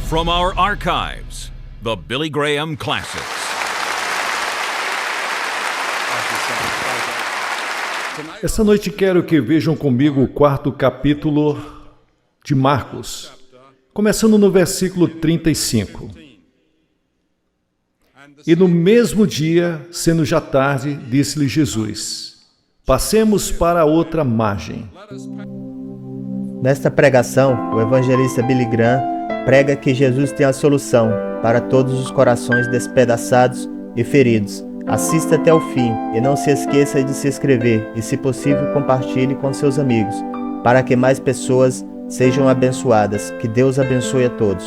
From our archives, the Billy Graham Classics. Essa noite quero que vejam comigo o 4º capítulo de Marcos, começando no versículo 35. E no mesmo dia, sendo já tarde, disse-lhe Jesus: passemos para a outra margem. Nesta pregação, o evangelista Billy Graham prega que Jesus tem a solução para todos os corações despedaçados e feridos. Assista até o fim e não se esqueça de se inscrever e, se possível, compartilhe com seus amigos, para que mais pessoas sejam abençoadas. Que Deus abençoe a todos.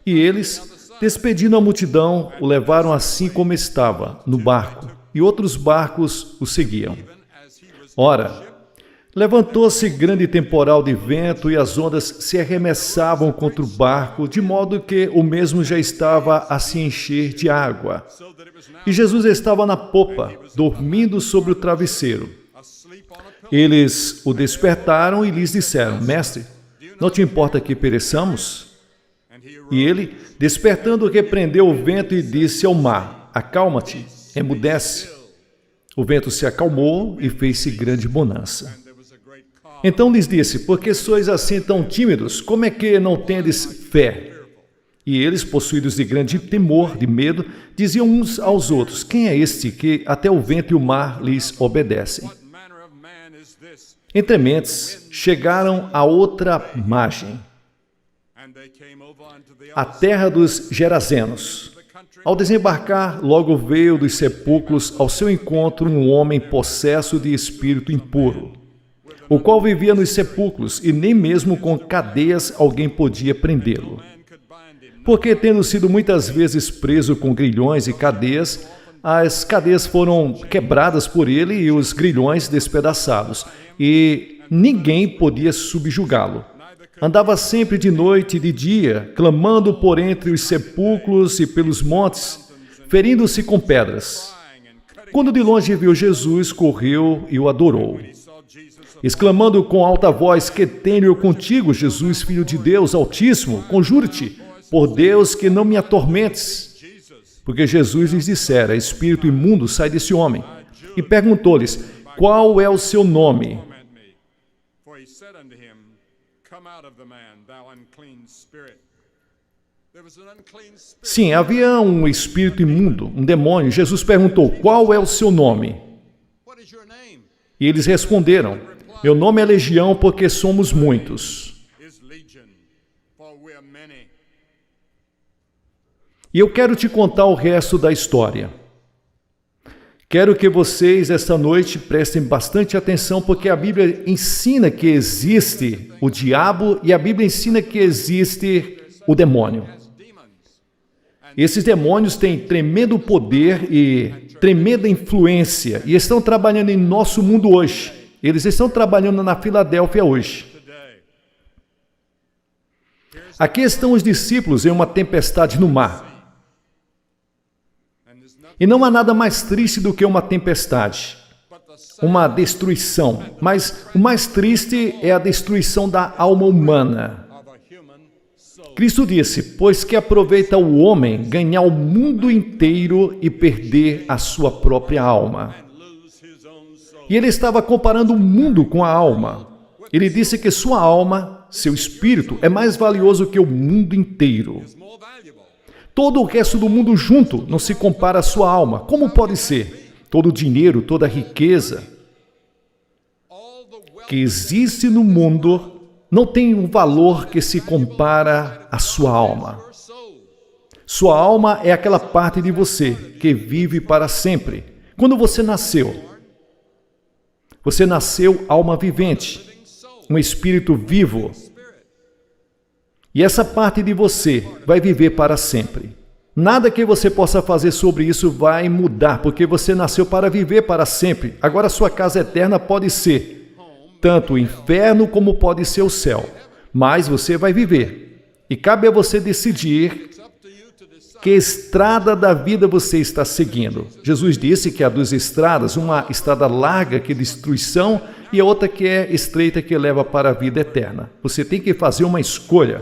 E eles, despedindo a multidão, o levaram assim como estava, no barco, e outros barcos o seguiam. Ora, levantou-se grande temporal de vento e as ondas se arremessavam contra o barco, de modo que o mesmo já estava a se encher de água. E Jesus estava na popa, dormindo sobre o travesseiro. Eles o despertaram e lhes disseram: Mestre, não te importa que pereçamos? E ele, despertando, repreendeu o vento e disse ao mar: Acalma-te, emudece. O vento se acalmou e fez-se grande bonança. Então lhes disse: por que sois assim tão tímidos? Como é que não tendes fé? E eles, possuídos de grande temor, de medo, diziam uns aos outros: quem é este que até o vento e o mar lhes obedecem? Entre mentes, chegaram à outra margem, a terra dos Gerazenos. Ao desembarcar, logo veio dos sepulcros ao seu encontro um homem possesso de espírito impuro, o qual vivia nos sepulcros, e nem mesmo com cadeias alguém podia prendê-lo. Porque, tendo sido muitas vezes preso com grilhões e cadeias, as cadeias foram quebradas por ele e os grilhões despedaçados, e ninguém podia subjugá-lo. Andava sempre de noite e de dia, clamando por entre os sepulcros e pelos montes, ferindo-se com pedras. Quando de longe viu Jesus, correu e o adorou, exclamando com alta voz: que tenho eu contigo, Jesus, Filho de Deus Altíssimo? Conjuro-te, por Deus, que não me atormentes. Porque Jesus lhes dissera: espírito imundo, sai desse homem. E perguntou-lhes: qual é o seu nome? Sim, havia um espírito imundo, um demônio. Jesus perguntou: qual é o seu nome? E eles responderam: meu nome é Legião, porque somos muitos. E eu quero te contar o resto da história. Quero que vocês, esta noite, prestem bastante atenção, porque a Bíblia ensina que existe o diabo e a Bíblia ensina que existe o demônio. Esses demônios têm tremendo poder e tremenda influência e estão trabalhando em nosso mundo hoje. Eles estão trabalhando na Filadélfia hoje. Aqui estão os discípulos em uma tempestade no mar. E não há nada mais triste do que uma tempestade, uma destruição. Mas o mais triste é a destruição da alma humana. Cristo disse: pois que aproveita o homem ganhar o mundo inteiro e perder a sua própria alma. E ele estava comparando o mundo com a alma. Ele disse que sua alma, seu espírito, é mais valioso que o mundo inteiro. Todo o resto do mundo junto não se compara à sua alma. Como pode ser? Todo o dinheiro, toda a riqueza que existe no mundo não tem um valor que se compara à sua alma. Sua alma é aquela parte de você que vive para sempre. Quando você nasceu alma vivente, um espírito vivo. E essa parte de você vai viver para sempre. Nada que você possa fazer sobre isso vai mudar, porque você nasceu para viver para sempre. Agora sua casa eterna pode ser tanto o inferno como pode ser o céu. Mas você vai viver. E cabe a você decidir Que estrada da vida você está seguindo? Jesus disse que há duas estradas, uma estrada larga que é destruição e a outra que é estreita que leva para a vida eterna. Você tem que fazer uma escolha.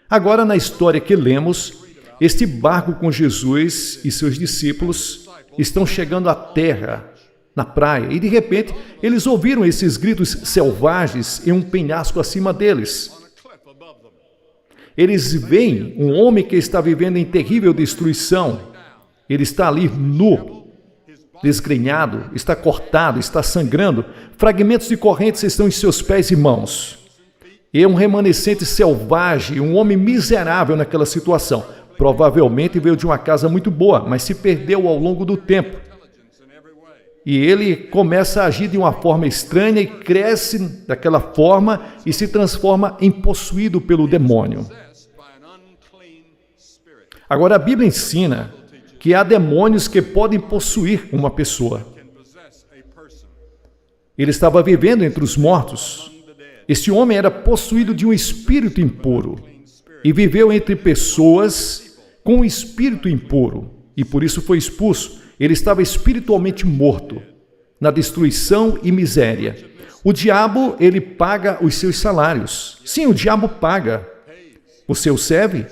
Agora, na história que lemos, este barco com Jesus e seus discípulos estão chegando à terra, na praia, e de repente eles ouviram esses gritos selvagens em um penhasco acima deles. Eles veem um homem que está vivendo em terrível destruição. Ele está ali nu, desgrenhado, está cortado, está sangrando. Fragmentos de correntes estão em seus pés e mãos. E é um remanescente selvagem, um homem miserável naquela situação. Provavelmente veio de uma casa muito boa, mas se perdeu ao longo do tempo. E ele começa a agir de uma forma estranha e cresce daquela forma e se transforma em possuído pelo demônio. Agora, a Bíblia ensina que há demônios que podem possuir uma pessoa. Ele estava vivendo entre os mortos. Este homem era possuído de um espírito impuro e viveu entre pessoas com um espírito impuro e por isso foi expulso. Ele estava espiritualmente morto, na destruição e miséria. O diabo, ele paga os seus salários. Sim, o diabo paga. Você o serve?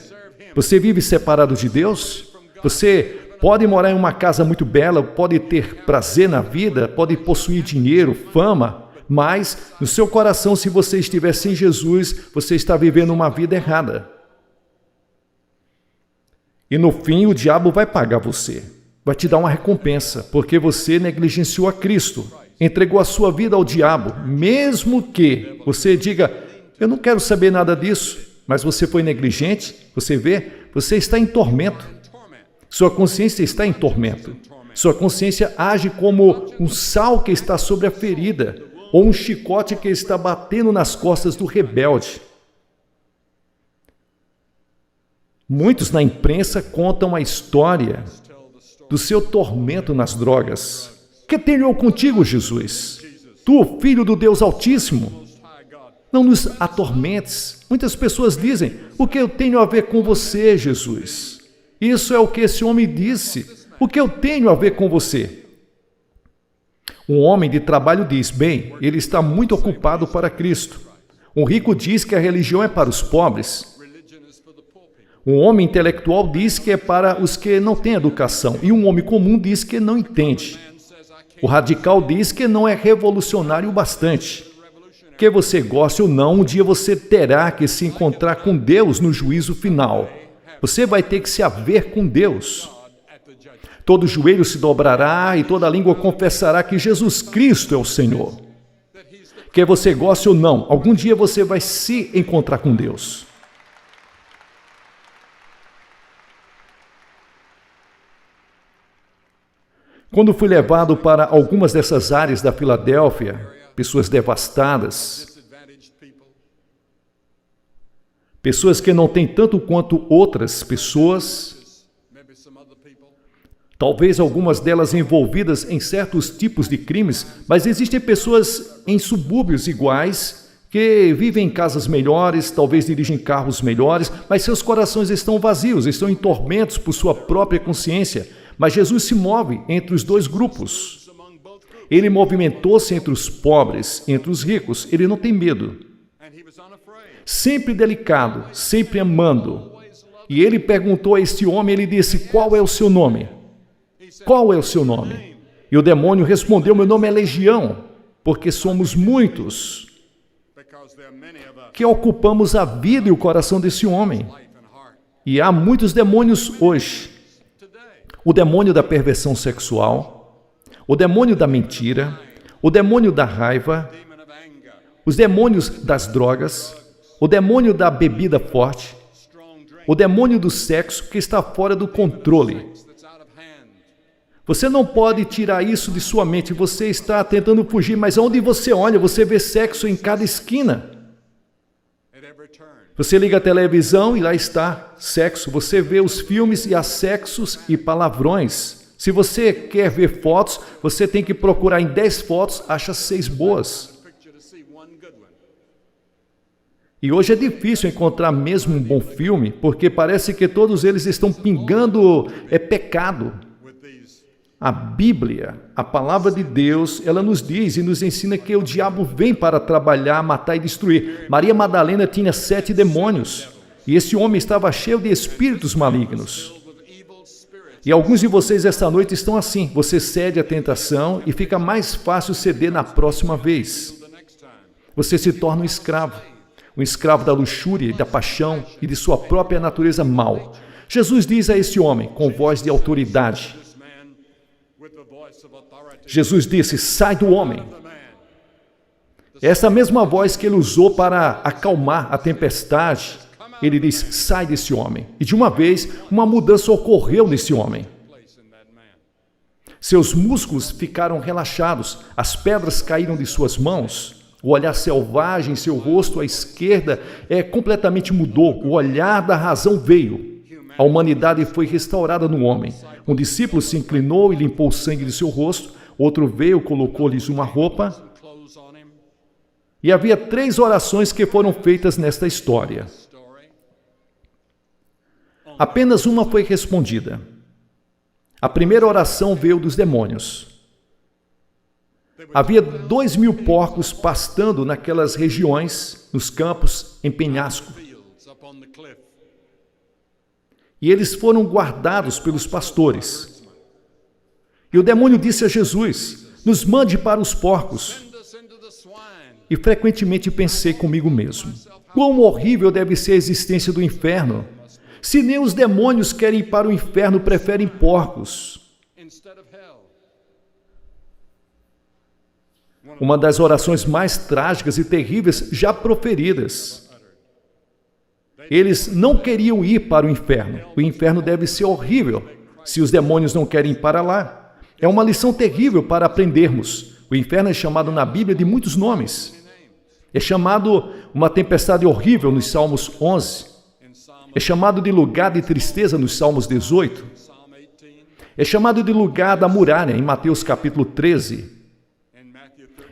Você vive separado de Deus? Você pode morar em uma casa muito bela, pode ter prazer na vida, pode possuir dinheiro, fama, mas no seu coração, se você estiver sem Jesus, você está vivendo uma vida errada. E no fim, o diabo vai pagar você. Vai te dar uma recompensa, porque você negligenciou a Cristo, entregou a sua vida ao diabo, mesmo que você diga, eu não quero saber nada disso, mas você foi negligente, você vê, você está em tormento. Sua consciência está em tormento. Sua consciência age como um sal que está sobre a ferida, ou um chicote que está batendo nas costas do rebelde. Muitos na imprensa contam a história do seu tormento nas drogas. Que tenho eu contigo, Jesus? Tu, filho do Deus Altíssimo, não nos atormentes. Muitas pessoas dizem, o que eu tenho a ver com você, Jesus? Isso é o que esse homem disse. O que eu tenho a ver com você? Um homem de trabalho diz, bem, ele está muito ocupado para Cristo. Um rico diz que a religião é para os pobres. Um homem intelectual diz que é para os que não têm educação, e um homem comum diz que não entende. O radical diz que não é revolucionário o bastante. Que você goste ou não, um dia você terá que se encontrar com Deus no juízo final. Você vai ter que se haver com Deus. Todo joelho se dobrará e toda língua confessará que Jesus Cristo é o Senhor. Que você goste ou não, algum dia você vai se encontrar com Deus. Quando fui levado para algumas dessas áreas da Filadélfia, pessoas devastadas, pessoas que não têm tanto quanto outras pessoas, talvez algumas delas envolvidas em certos tipos de crimes, mas existem pessoas em subúrbios iguais, que vivem em casas melhores, talvez dirigem carros melhores, mas seus corações estão vazios, estão em tormentos por sua própria consciência. Mas Jesus se move entre os dois grupos. Ele movimentou-se entre os pobres, entre os ricos. Ele não tem medo. Sempre delicado, sempre amando. E ele perguntou a este homem, ele disse, qual é o seu nome? Qual é o seu nome? E o demônio respondeu, meu nome é Legião, porque somos muitos que ocupamos a vida e o coração desse homem. E há muitos demônios hoje. O demônio da perversão sexual, o demônio da mentira, o demônio da raiva, os demônios das drogas, o demônio da bebida forte, o demônio do sexo que está fora do controle. Você não pode tirar isso de sua mente, você está tentando fugir, mas onde você olha, você vê sexo em cada esquina. Você liga a televisão e lá está, sexo. Você vê os filmes e há sexos e palavrões. Se você quer ver fotos, você tem que procurar em 10 fotos, acha 6 boas. E hoje é difícil encontrar mesmo um bom filme, porque parece que todos eles estão pingando pecado. A Bíblia, a palavra de Deus, ela nos diz e nos ensina que o diabo vem para trabalhar, matar e destruir. Maria Madalena tinha 7 demônios, e esse homem estava cheio de espíritos malignos. E alguns de vocês esta noite estão assim, você cede à tentação e fica mais fácil ceder na próxima vez. Você se torna um escravo da luxúria e da paixão e de sua própria natureza mal. Jesus diz a esse homem, com voz de autoridade, Jesus disse, sai do homem. Essa mesma voz que ele usou para acalmar a tempestade, ele diz, sai desse homem. E de uma vez, uma mudança ocorreu nesse homem. Seus músculos ficaram relaxados, as pedras caíram de suas mãos, o olhar selvagem em seu rosto à esquerda completamente mudou, o olhar da razão veio. A humanidade foi restaurada no homem. Um discípulo se inclinou e limpou o sangue de seu rosto, outro veio, colocou-lhes uma roupa. E havia 3 orações que foram feitas nesta história. Apenas uma foi respondida. A primeira oração veio dos demônios. Havia 2.000 porcos pastando naquelas regiões, nos campos, em penhasco. E eles foram guardados pelos pastores. E o demônio disse a Jesus, nos mande para os porcos. E frequentemente pensei comigo mesmo, quão horrível deve ser a existência do inferno. Se nem os demônios querem ir para o inferno, preferem porcos. Uma das orações mais trágicas e terríveis já proferidas. Eles não queriam ir para o inferno. O inferno deve ser horrível, se os demônios não querem ir para lá. É uma lição terrível para aprendermos. O inferno é chamado na Bíblia de muitos nomes. É chamado uma tempestade horrível nos Salmos 11. É chamado de lugar de tristeza nos Salmos 18. É chamado de lugar da muralha em Mateus capítulo 13.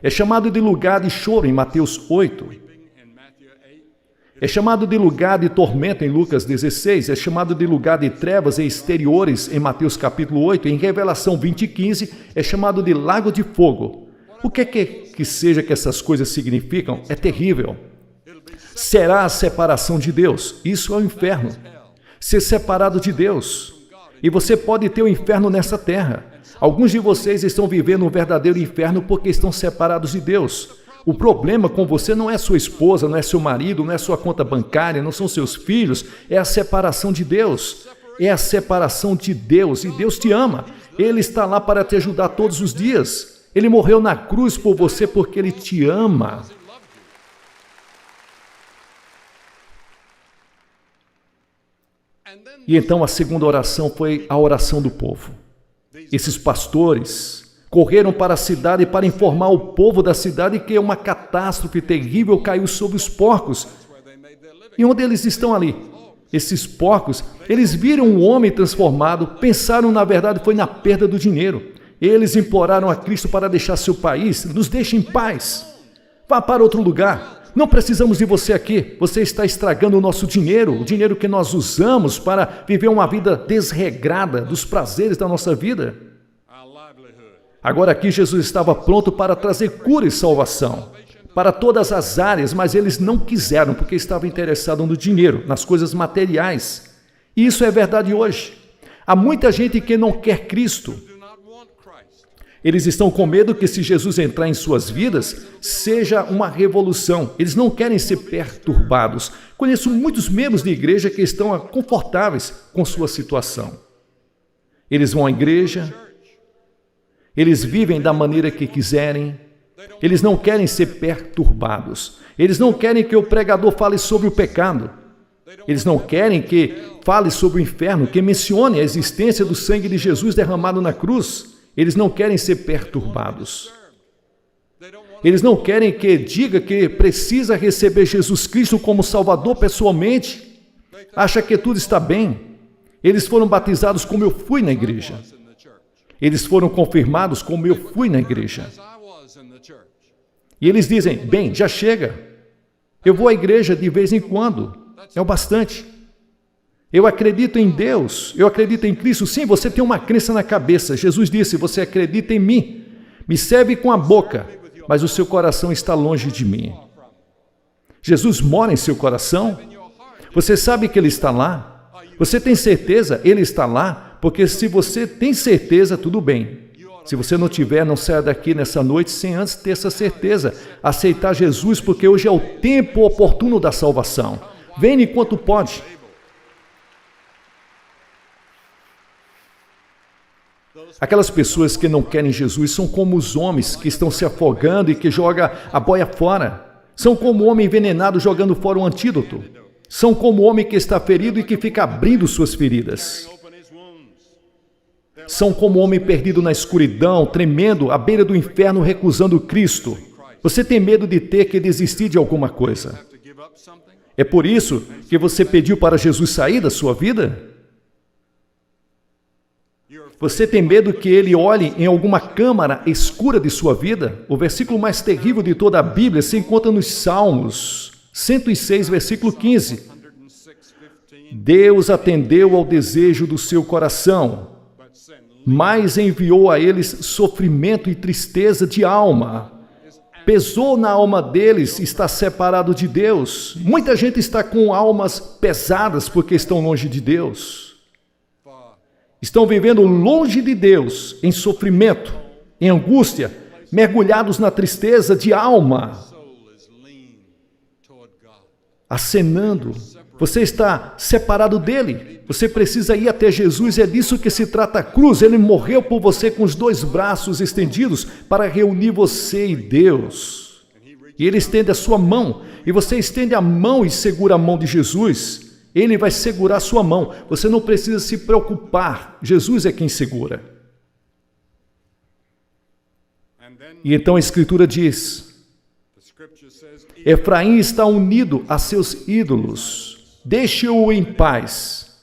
É chamado de lugar de choro em Mateus 8. É chamado de lugar de tormento em Lucas 16. É chamado de lugar de trevas e exteriores em Mateus capítulo 8. Em Revelação 20:15 é chamado de lago de fogo. O que seja que essas coisas significam é terrível. Será a separação de Deus. Isso é o inferno. Ser separado de Deus. E você pode ter o inferno nessa terra. Alguns de vocês estão vivendo um verdadeiro inferno porque estão separados de Deus. O problema com você não é sua esposa, não é seu marido, não é sua conta bancária, não são seus filhos. É a separação de Deus. É a separação de Deus. E Deus te ama. Ele está lá para te ajudar todos os dias. Ele morreu na cruz por você porque Ele te ama. E então a segunda oração foi a oração do povo. Esses pastores correram para a cidade para informar o povo da cidade que uma catástrofe terrível caiu sobre os porcos. E onde eles estão ali? Esses porcos, eles viram um homem transformado, pensaram na verdade foi na perda do dinheiro. Eles imploraram a Cristo para deixar seu país, nos deixe em paz. Vá para outro lugar. Não precisamos de você aqui. Você está estragando o nosso dinheiro, o dinheiro que nós usamos para viver uma vida desregrada dos prazeres da nossa vida. Agora aqui Jesus estava pronto para trazer cura e salvação para todas as áreas, mas eles não quiseram porque estavam interessados no dinheiro, nas coisas materiais. E isso é verdade hoje. Há muita gente que não quer Cristo. Eles estão com medo que se Jesus entrar em suas vidas, seja uma revolução. Eles não querem ser perturbados. Conheço muitos membros de igreja que estão confortáveis com sua situação. Eles vão à igreja, eles vivem da maneira que quiserem, eles não querem ser perturbados. Eles não querem que o pregador fale sobre o pecado. Eles não querem que fale sobre o inferno, que mencione a existência do sangue de Jesus derramado na cruz. Eles não querem ser perturbados. Eles não querem que diga que precisa receber Jesus Cristo como Salvador pessoalmente. Acha que tudo está bem. Eles foram batizados como eu fui na igreja. Eles foram confirmados como eu fui na igreja. E eles dizem, bem, já chega. Eu vou à igreja de vez em quando. É o bastante. Eu acredito em Deus. Eu acredito em Cristo. Sim, você tem uma crença na cabeça. Jesus disse, você acredita em mim. Me serve com a boca, mas o seu coração está longe de mim. Jesus mora em seu coração? Você sabe que Ele está lá? Você tem certeza? Ele está lá? Porque se você tem certeza, tudo bem. Se você não tiver, não saia daqui nessa noite sem antes ter essa certeza. Aceitar Jesus, porque hoje é o tempo oportuno da salvação. Venha enquanto pode. Aquelas pessoas que não querem Jesus são como os homens que estão se afogando e que jogam a boia fora. São como o homem envenenado jogando fora o antídoto. São como o homem que está ferido e que fica abrindo suas feridas. São como o homem perdido na escuridão, tremendo, à beira do inferno, recusando Cristo. Você tem medo de ter que desistir de alguma coisa. É por isso que você pediu para Jesus sair da sua vida? Você tem medo que Ele olhe em alguma câmara escura de sua vida? O versículo mais terrível de toda a Bíblia se encontra nos Salmos 106, versículo 15. Deus atendeu ao desejo do seu coração, mas enviou a eles sofrimento e tristeza de alma. Pesou na alma deles estar separado de Deus. Muita gente está com almas pesadas porque estão longe de Deus. Estão vivendo longe de Deus, em sofrimento, em angústia, mergulhados na tristeza de alma, acenando. Você está separado dele. Você precisa ir até Jesus. É disso que se trata a cruz. Ele morreu por você com os dois braços estendidos para reunir você e Deus. E Ele estende a sua mão. E você estende a mão e segura a mão de Jesus. Ele vai segurar a sua mão. Você não precisa se preocupar. Jesus é quem segura. E então a Escritura diz: Efraim está unido a seus ídolos. Deixe-o em paz.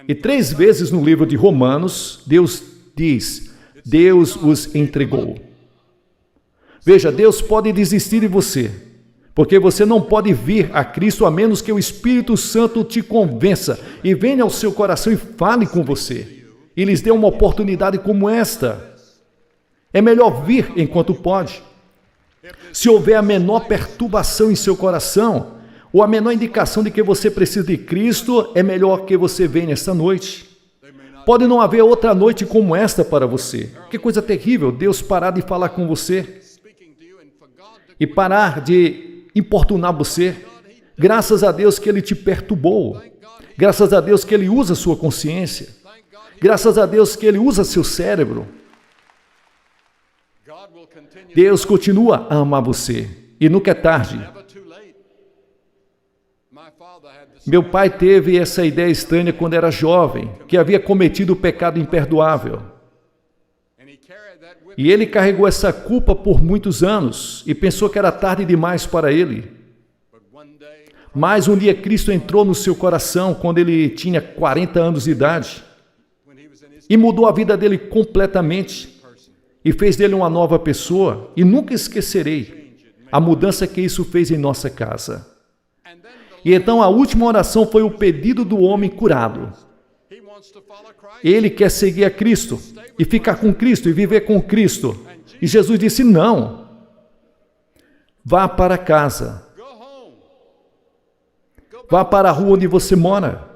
E 3 vezes no livro de Romanos, Deus diz: Deus os entregou. Veja, Deus pode desistir de você. Porque você não pode vir a Cristo a menos que o Espírito Santo te convença e venha ao seu coração e fale com você. E lhes dê uma oportunidade como esta. É melhor vir enquanto pode. Se houver a menor perturbação em seu coração, ou a menor indicação de que você precisa de Cristo, é melhor que você venha esta noite. Pode não haver outra noite como esta para você. Que coisa terrível, Deus parar de falar com você e parar de importunar você. Graças a Deus que Ele te perturbou. Graças a Deus que Ele usa sua consciência. Graças a Deus que Ele usa seu cérebro. Deus continua a amar você. E nunca é tarde. Meu pai teve essa ideia estranha quando era jovem, que havia cometido o pecado imperdoável. E ele carregou essa culpa por muitos anos e pensou que era tarde demais para ele. Mas um dia Cristo entrou no seu coração quando ele tinha 40 anos de idade e mudou a vida dele completamente e fez dele uma nova pessoa. E nunca esquecerei a mudança que isso fez em nossa casa. E então a última oração foi o pedido do homem curado. Ele quer seguir a Cristo e ficar com Cristo e viver com Cristo. E Jesus disse: não. Vá para casa. Vá para a rua onde você mora.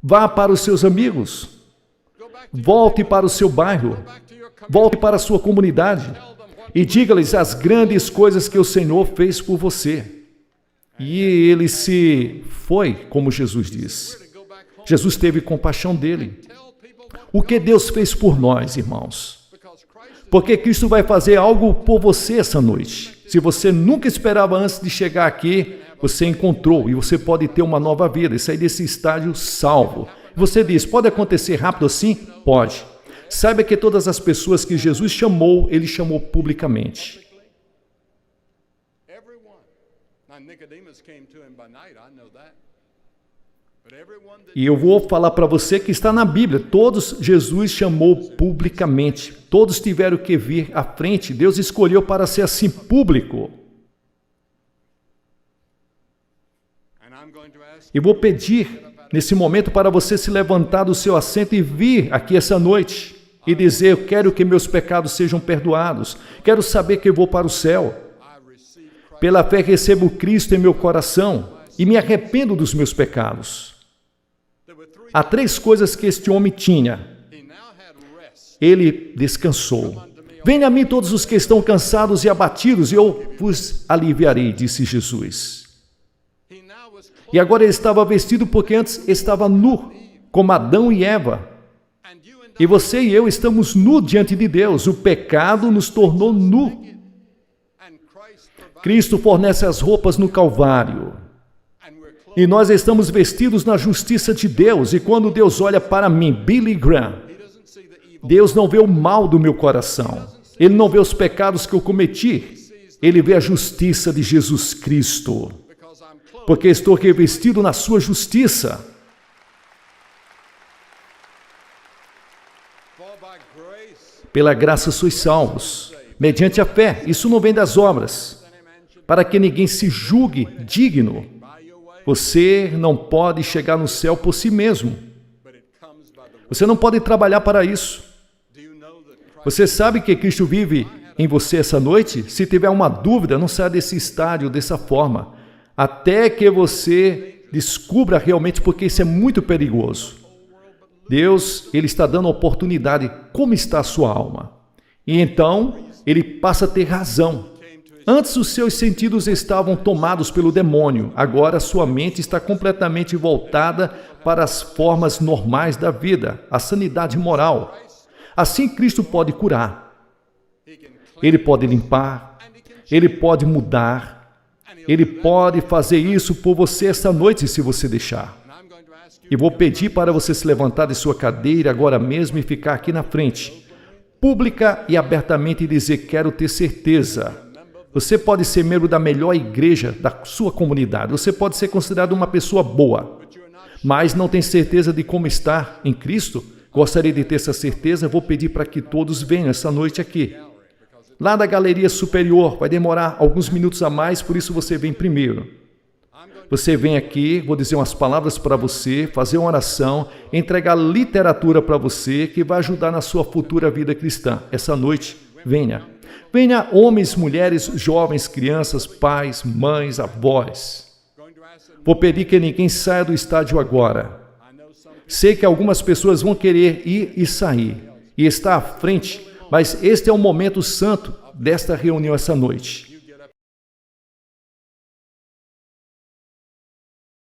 Vá para os seus amigos. Volte para o seu bairro. Volte para a sua comunidade. E diga-lhes as grandes coisas que o Senhor fez por você. E ele se foi, como Jesus diz. Jesus teve compaixão dele. O que Deus fez por nós, irmãos? Porque Cristo vai fazer algo por você essa noite. Se você nunca esperava antes de chegar aqui, você encontrou e você pode ter uma nova vida e sair desse estágio salvo. Você diz: pode acontecer rápido assim? Pode. Saiba que todas as pessoas que Jesus chamou, Ele chamou publicamente. E eu vou falar para você que está na Bíblia. Todos Jesus chamou publicamente. Todos tiveram que vir à frente. Deus escolheu para ser assim público. E vou pedir nesse momento para você se levantar do seu assento e vir aqui essa noite e dizer: eu quero que meus pecados sejam perdoados, quero saber que eu vou para o céu. Pela fé recebo Cristo em meu coração e me arrependo dos meus pecados. Há 3 coisas que este homem tinha. Ele descansou. Venha a mim todos os que estão cansados e abatidos, e eu vos aliviarei, disse Jesus. E agora ele estava vestido porque antes estava nu, como Adão e Eva. E você e eu estamos nu diante de Deus. O pecado nos tornou nu. Cristo fornece as roupas no Calvário. E nós estamos vestidos na justiça de Deus. E quando Deus olha para mim, Billy Graham, Deus não vê o mal do meu coração. Ele não vê os pecados que eu cometi. Ele vê a justiça de Jesus Cristo. Porque estou revestido na sua justiça. Pela graça sois salvos, mediante a fé. Isso não vem das obras, para que ninguém se julgue digno. Você não pode chegar no céu por si mesmo. Você não pode trabalhar para isso. Você sabe que Cristo vive em você essa noite? Se tiver uma dúvida, não saia desse estádio dessa forma, até que você descubra realmente, porque isso é muito perigoso. Deus, Ele está dando oportunidade. Como está a sua alma? E então, Ele passa a ter razão. Antes os seus sentidos estavam tomados pelo demônio. Agora sua mente está completamente voltada para as formas normais da vida, a sanidade moral. Assim Cristo pode curar. Ele pode limpar. Ele pode mudar. Ele pode fazer isso por você esta noite, se você deixar. E vou pedir para você se levantar de sua cadeira agora mesmo e ficar aqui na frente, pública e abertamente, e dizer: quero ter certeza. Você pode ser membro da melhor igreja da sua comunidade. Você pode ser considerado uma pessoa boa, mas não tem certeza de como estar em Cristo. Gostaria de ter essa certeza. Vou pedir para que todos venham essa noite aqui. Lá da galeria superior, vai demorar alguns minutos a mais, por isso você vem primeiro. Você vem aqui, vou dizer umas palavras para você, fazer uma oração, entregar literatura para você, que vai ajudar na sua futura vida cristã. Essa noite, venha. Venha homens, mulheres, jovens, crianças, pais, mães, avós. Vou pedir que ninguém saia do estádio agora. Sei que algumas pessoas vão querer ir e sair, e estar à frente, mas este é o momento santo desta reunião essa noite.